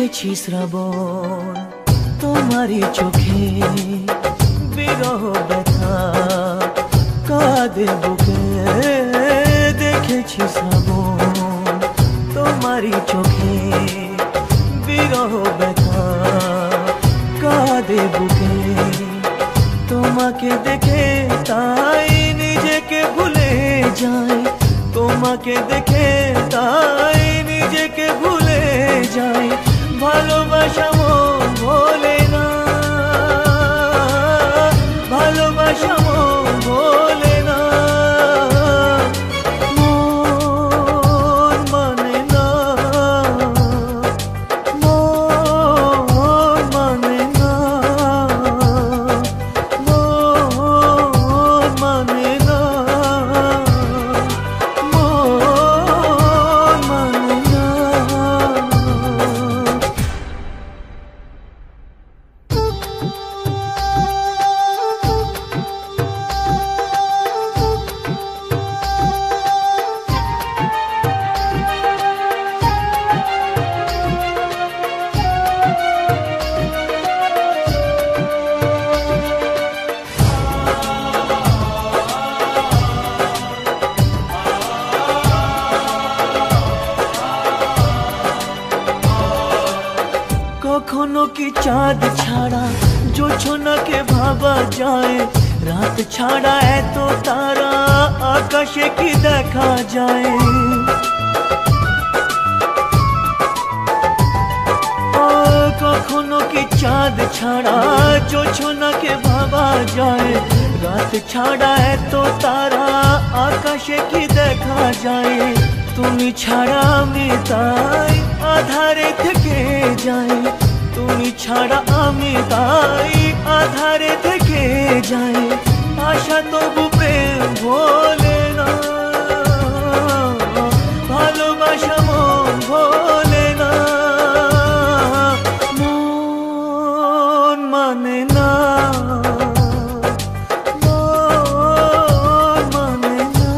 দেখেছি শ্রাবণ তোমারই চোখে বিরহ ব্যথা কাঁদে বুকে দেখেছি শ্রাবণ তোমারই চোখে বিরহ ব্যথা কাঁদে বুকে তোমাকে দেখে তাই নিজেকে ভুলে যাই তোমাকে দেখে তাই নিজেকে ভুলে যাই ভালোবাসা মন ভোলে না ভালোবাসা মন ভোলে না মন মানে না মন মানে না মন মানে না মন মানে না। কখনো কি চাঁদ ছাড়া জোছনাকে ভাবা যায় রাত ছাড়া এত তারা আকাশে কি দেখা যায় কখনো কি চাঁদ ছাড়া জোছনাকে ভাবা যায় রাত ছাড়া এত তারা আকাশে কি দেখা যায় তুমি ছাড়া আমি তাই আধারে থেকে যাই তুমি ছাড়া আমি তাই আধারে থেকে যাই আশা তবু প্রেম ভোলে না ভালোবাসা মন ভোলে না মন মানে না মন মানে না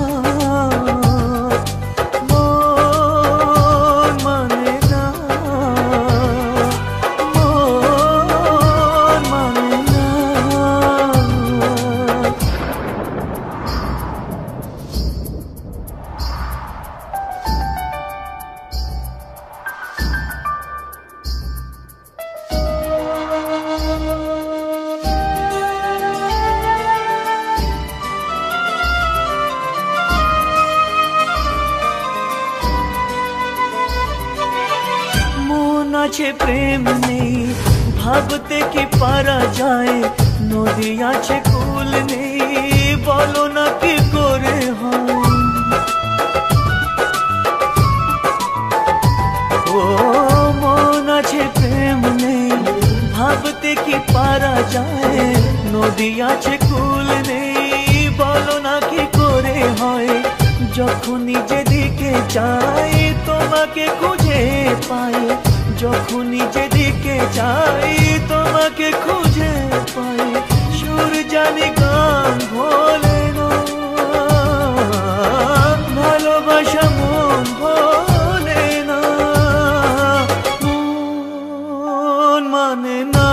মন মানে না মন মানে না। মন আছে প্রেম নেই ভাবতে কি পারা যায় নদী আছে কুল নেই বলো না কি করে হয় ও মন আছে প্রেম নেই ভাবতে কি পারা যায় নদী আছে কুল নেই বলো না কি করে হয় যখনই যেদিকে চাই তোমাকে খুঁজে পাই যখনই যেদিকে চাই তোমাকে খুঁজে পাই সুর জানি গান ভোলে না ভালোবাসা মন ভোলে না মন মানে না